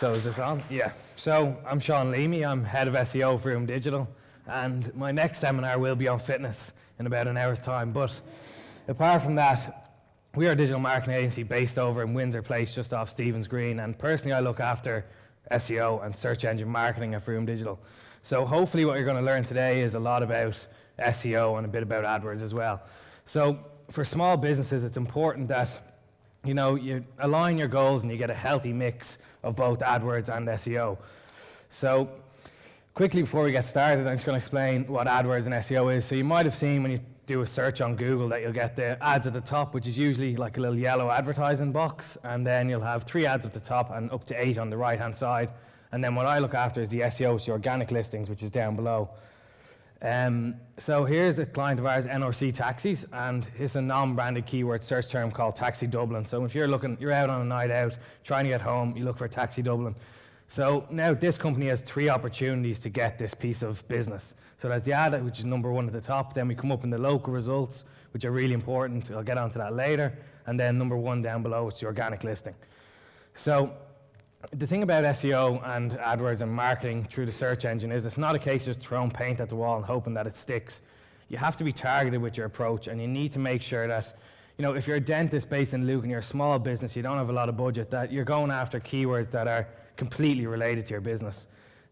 So is this on? Yeah. So I'm Seán Leamy, I'm head of SEO for Vroom Digital, and my next seminar will be on fitness in about an hour's time. But apart from that, we are a digital marketing agency based over in Windsor Place, just off Stephen's Green, and personally I look after SEO and search engine marketing at Vroom Digital. So hopefully what you're going to learn today is a lot about SEO and a bit about AdWords as well. So for small businesses, it's important that you align your goals and you get a healthy mix of both AdWords and SEO. So quickly before we get started, I'm just going to explain what AdWords and SEO is. So you might have seen when you do a search on Google that you'll get the ads at the top, which is usually like a little yellow advertising box, and then you'll have 3 ads at the top and up to 8 on the right hand side. And then what I look after is the SEO, so the organic listings, which is down below. So here's a client of ours, NRC Taxis, and it's a non-branded keyword search term called Taxi Dublin. So if you're out on a night out, trying to get home, you look for Taxi Dublin. So now this company has 3 opportunities to get this piece of business. So there's the ad, which is number 1 at the top, then we come up in the local results, which are really important. I'll get onto that later. And then number 1 down below, it's the organic listing. So the thing about SEO and AdWords and marketing through the search engine is it's not a case of just throwing paint at the wall and hoping that it sticks. You have to be targeted with your approach, and you need to make sure that, if you're a dentist based in Luke and you're a small business, you don't have a lot of budget, that you're going after keywords that are completely related to your business.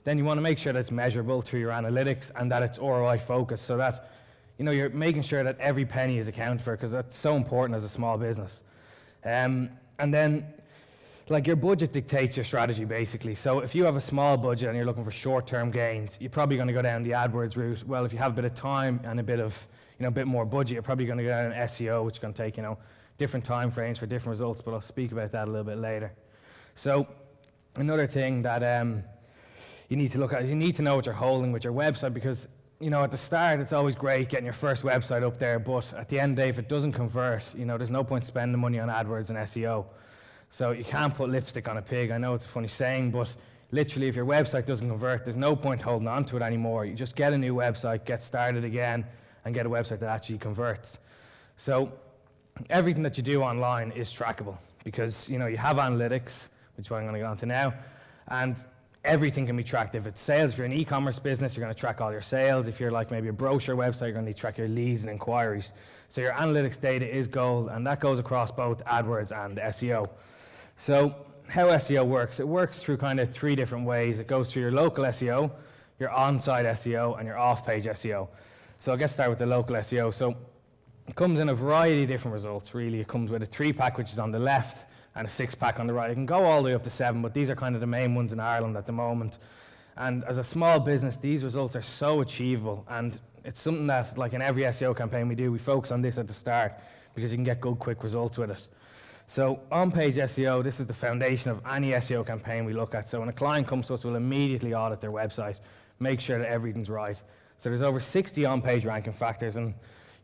Then you want to make sure that it's measurable through your analytics and that it's ROI focused, so that you're making sure that every penny is accounted for, because that's so important as a small business. And then your budget dictates your strategy, basically. So if you have a small budget and you're looking for short-term gains, you're probably going to go down the AdWords route. Well, if you have a bit of time and a bit more budget, you're probably going to go down SEO, which is going to take, different time frames for different results, but I'll speak about that a little bit later. So another thing that you need to look at is you need to know what you're holding with your website, because, at the start, it's always great getting your first website up there, but at the end of the day, if it doesn't convert, there's no point spending money on AdWords and SEO. So you can't put lipstick on a pig. I know it's a funny saying, but literally if your website doesn't convert, there's no point holding on to it anymore. You just get a new website, get started again, and get a website that actually converts. So everything that you do online is trackable, because you have analytics, which is what I'm going to get onto now, and everything can be tracked. If it's sales, if you're an e-commerce business, you're going to track all your sales. If you're like maybe a brochure website, you're going to need to track your leads and inquiries. So your analytics data is gold, and that goes across both AdWords and SEO. So how SEO works, it works through kind of 3 different ways. It goes through your local SEO, your on-site SEO, and your off-page SEO. So I'll get started with the local SEO. So it comes in a variety of different results, really. It comes with a 3-pack, which is on the left, and a 6-pack on the right. It can go all the way up to 7, but these are kind of the main ones in Ireland at the moment. And as a small business, these results are so achievable, and it's something that, like in every SEO campaign we do, we focus on this at the start, because you can get good, quick results with it. So on-page SEO, this is the foundation of any SEO campaign we look at. So when a client comes to us, we'll immediately audit their website, make sure that everything's right. So there's over 60 on-page ranking factors, and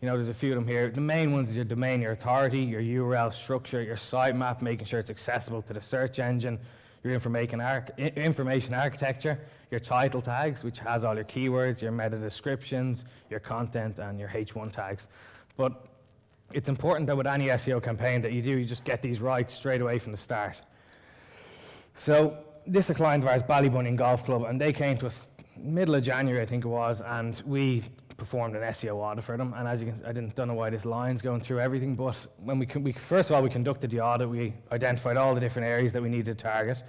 there's a few of them here. The main ones is your domain, your authority, your URL structure, your sitemap, making sure it's accessible to the search engine, your information architecture, your title tags, which has all your keywords, your meta descriptions, your content, and your H1 tags. But it's important that with any SEO campaign that you do, you just get these right straight away from the start. So this is a client of ours, Ballybunion Golf Club, and they came to us middle of January, I think it was, and we performed an SEO audit for them. And as you can, I don't know why this line's going through everything, but when we first of all, we conducted the audit. We identified all the different areas that we needed to target.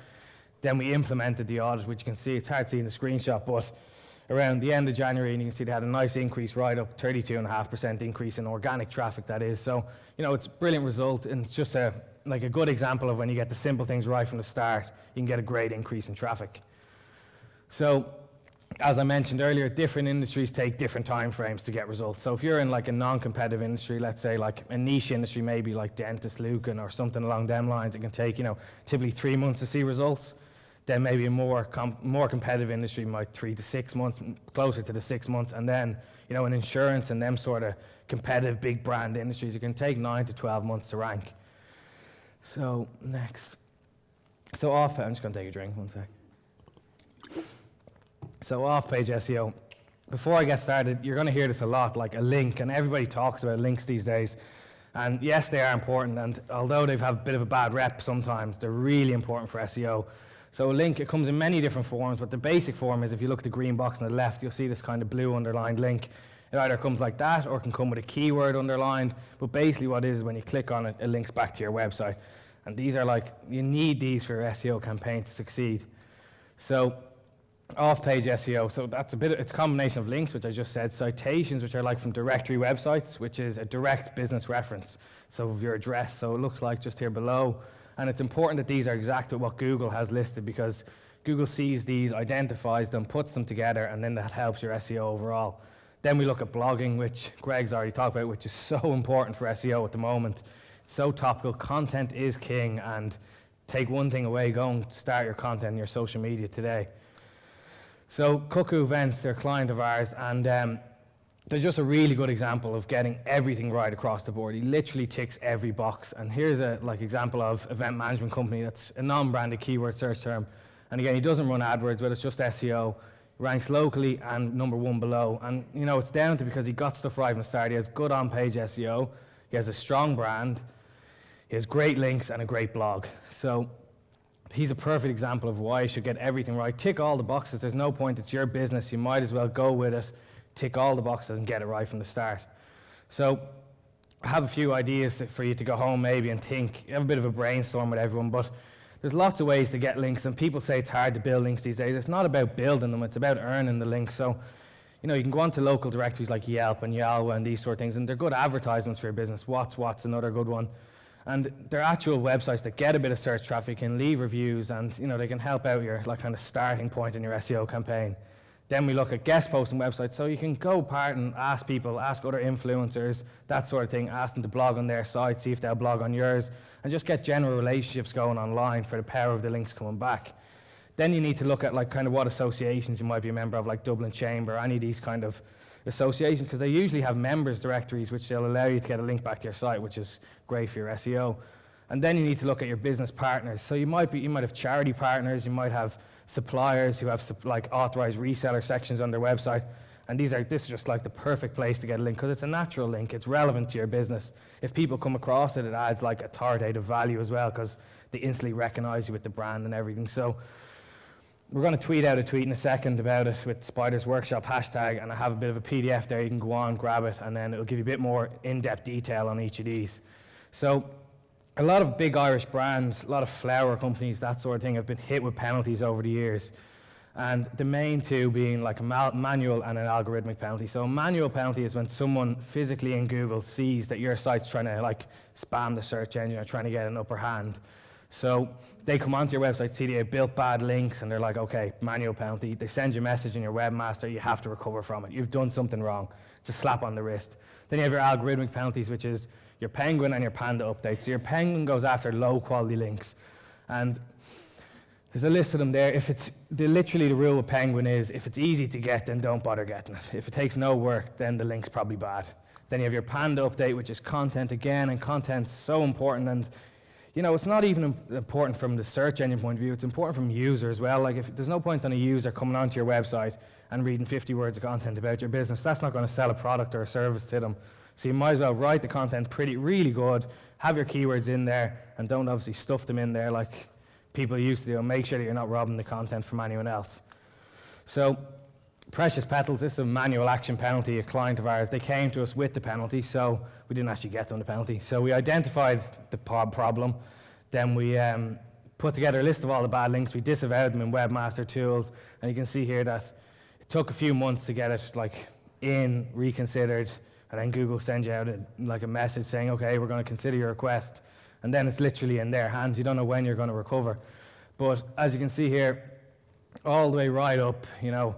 Then we implemented the audit, which you can see, it's hard to see in the screenshot, but around the end of January, and you can see they had a nice increase right up, 32.5% increase in organic traffic, that is. So, it's a brilliant result, and it's just a good example of when you get the simple things right from the start, you can get a great increase in traffic. So, as I mentioned earlier, different industries take different time frames to get results. So if you're in a non-competitive industry, let's say like a niche industry, maybe like dentist, Lucan, or something along them lines, it can take, typically 3 months to see results. Then maybe a more competitive industry might 3 to 6 months, closer to the 6 months. And then, in insurance and them sort of competitive big brand industries, it can take 9 to 12 months to rank. So next. So I'm just going to take a drink, 1 sec. So off-page SEO. Before I get started, you're going to hear this a lot, like a link, and everybody talks about links these days. And yes, they are important, and although they've had a bit of a bad rep sometimes, they're really important for SEO. So a link, it comes in many different forms, but the basic form is if you look at the green box on the left, you'll see this kind of blue underlined link. It either comes like that or it can come with a keyword underlined, but basically what it is when you click on it, it links back to your website. And these are like, you need these for your SEO campaign to succeed. So off-page SEO, so that's it's a combination of links, which I just said, citations, which are like from directory websites, which is a direct business reference, so of your address, so it looks like just here below. And it's important that these are exactly what Google has listed, because Google sees these, identifies them, puts them together, and then that helps your SEO overall. Then we look at blogging, which Greg's already talked about, which is so important for SEO at the moment. It's so topical. Content is king, and take one thing away, go and start your content in your social media today. So Cuckoo Events, they're a client of ours, and they're just a really good example of getting everything right across the board. He literally ticks every box. And here's a example of event management company that's a non-branded keyword search term. And again, he doesn't run AdWords, but it's just SEO. Ranks locally and #1 below. And you know, it's down to because he got stuff right from the start. He has good on-page SEO. He has a strong brand. He has great links and a great blog. So he's a perfect example of why you should get everything right. Tick all the boxes. There's no point. It's your business. You might as well go with it. Tick all the boxes and get it right from the start. So I have a few ideas for you to go home maybe and think. Have a bit of a brainstorm with everyone, but there's lots of ways to get links, and people say it's hard to build links these days. It's not about building them, it's about earning the links. So, you know, you can go onto local directories like Yelp and Yalwa and these sort of things, and they're good advertisements for your business. What's another good one. And they're actual websites that get a bit of search traffic and leave reviews, and you know, they can help out your kind of starting point in your SEO campaign. Then we look at guest posting websites, so you can go part and ask people, ask other influencers, that sort of thing, ask them to blog on their site, see if they'll blog on yours, and just get general relationships going online for the power of the links coming back. Then you need to look at like kind of what associations you might be a member of, like Dublin Chamber, any of these kind of associations, because they usually have members directories which they'll allow you to get a link back to your site, which is great for your SEO. And then you need to look at your business partners. So you might have charity partners, you might have suppliers who have like authorized reseller sections on their website, and this is just like the perfect place to get a link, because it's a natural link, it's relevant to your business. If people come across it, it adds like authoritative value as well, because they instantly recognize you with the brand and everything. So we're going to tweet out a tweet in a second about it with Spiders Workshop hashtag, and I have a bit of a PDF there. You can go on, grab it, and then it'll give you a bit more in-depth detail on each of these. So a lot of big Irish brands, a lot of flour companies, that sort of thing, have been hit with penalties over the years. And the main two being like a manual and an algorithmic penalty. So a manual penalty is when someone physically in Google sees that your site's trying to like spam the search engine or trying to get an upper hand. So they come onto your website, see they built bad links, and they're like, okay, manual penalty. They send you a message in your webmaster, you have to recover from it. You've done something wrong. It's a slap on the wrist. Then you have your algorithmic penalties, which is your Penguin and your Panda updates. So your Penguin goes after low quality links. And there's a list of them there. Literally the rule with Penguin is, if it's easy to get, then don't bother getting it. If it takes no work, then the link's probably bad. Then you have your Panda update, which is content again, and content's so important. And you know, it's not even important from the search engine point of view, it's important from user as well. Like, if there's no point on a user coming onto your website and reading 50 words of content about your business, that's not going to sell a product or a service to them. So you might as well write the content really good, have your keywords in there, and don't obviously stuff them in there like people used to do, and make sure that you're not robbing the content from anyone else. So Precious Petals, this is a manual action penalty, a client of ours. They came to us with the penalty, so we didn't actually get them the penalty. So we identified the problem, then we put together a list of all the bad links, we disavowed them in Webmaster Tools, and you can see here that it took a few months to get it like reconsidered, and then Google sends you out a message saying, okay, we're going to consider your request, and then it's literally in their hands. You don't know when you're going to recover. But as you can see here, all the way right up, you know,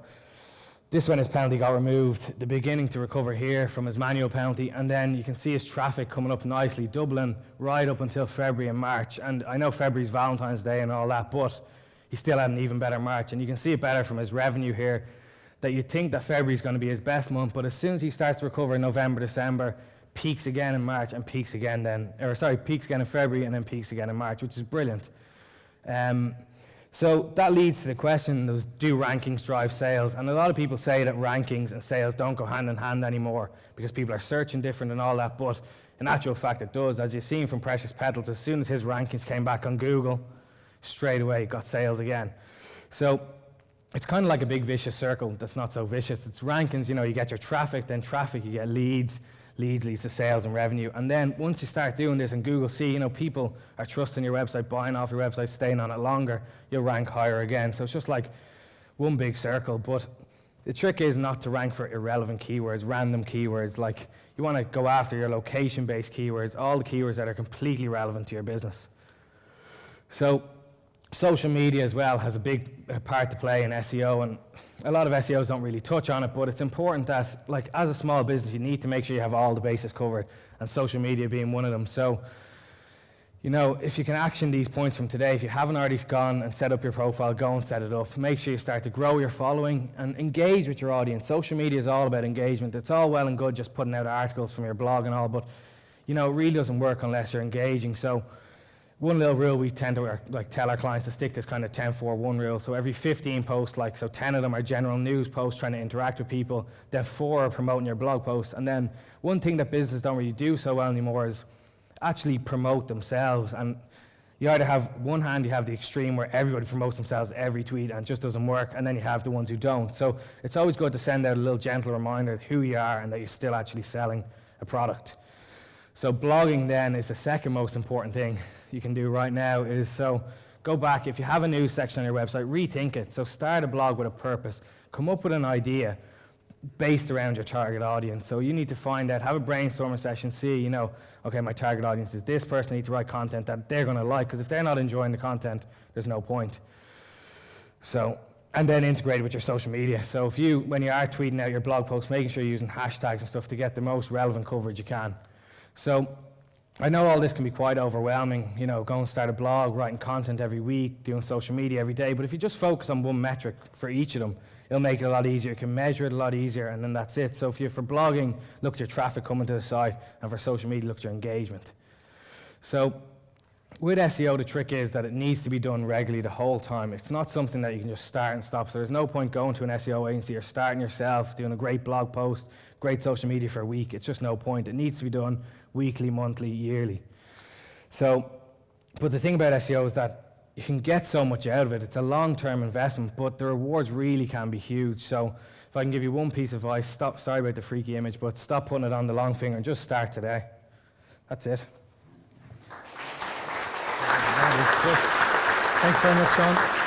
this when his penalty got removed, the beginning to recover here from his manual penalty, and then you can see his traffic coming up nicely, doubling right up until February and March. And I know February's Valentine's Day and all that, but he still had an even better March. And you can see it better from his revenue here, that you think that February's going to be his best month, but as soon as he starts to recover in November, December, peaks again in March and peaks again peaks again in February and then peaks again in March, which is brilliant. So that leads to the question, do rankings drive sales? And a lot of people say that rankings and sales don't go hand in hand anymore because people are searching different and all that, but in actual fact it does. As you've seen from Precious Petals, as soon as his rankings came back on Google, straight away got sales again. So it's kind of like a big vicious circle that's not so vicious. It's rankings, you get your traffic, then traffic, you get leads, leads to sales and revenue. And then once you start doing this and Google see, people are trusting your website, buying off your website, staying on it longer, you'll rank higher again. So it's just like one big circle. But the trick is not to rank for irrelevant keywords, random keywords. Like you want to go after your location-based keywords, all the keywords that are completely relevant to your business. So social media as well has a big part to play in SEO, and a lot of SEOs don't really touch on it, but it's important that, like, as a small business, you need to make sure you have all the bases covered, and social media being one of them. So, if you can action these points from today, if you haven't already gone and set up your profile, go and set it up. Make sure you start to grow your following and engage with your audience. Social media is all about engagement. It's all well and good just putting out articles from your blog and all, but, it really doesn't work unless you're engaging. So one little rule we tend to tell our clients to stick to this kind of 10-4-1 rule. So every 15 posts, so 10 of them are general news posts trying to interact with people, then 4 are promoting your blog posts. And then one thing that businesses don't really do so well anymore is actually promote themselves. And you either have one hand, you have the extreme where everybody promotes themselves every tweet and it just doesn't work, and then you have the ones who don't. So it's always good to send out a little gentle reminder of who you are and that you're still actually selling a product. So blogging then is the second most important thing you can do right now. Is so go back, if you have a news section on your website, rethink it. So start a blog with a purpose. Come up with an idea based around your target audience. So you need to find out, have a brainstorming session, see, okay, my target audience is this person, I need to write content that they're going to like, because if they're not enjoying the content, there's no point. So, and then integrate it with your social media. So when you are tweeting out your blog posts, making sure you're using hashtags and stuff to get the most relevant coverage you can. So I know all this can be quite overwhelming, go and start a blog, writing content every week, doing social media every day, but if you just focus on one metric for each of them, it'll make it a lot easier. You can measure it a lot easier, and then that's it. So if you're for blogging, look at your traffic coming to the site, and for social media, look at your engagement. So with SEO, the trick is that it needs to be done regularly the whole time. It's not something that you can just start and stop. So there's no point going to an SEO agency or starting yourself, doing a great blog post, great social media for a week. It's just no point. It needs to be done weekly, monthly, yearly. So, but the thing about SEO is that you can get so much out of it. It's a long-term investment, but the rewards really can be huge. So if I can give you one piece of advice, sorry about the freaky image, but stop putting it on the long finger and just start today. That's it. Thanks very much, Seán.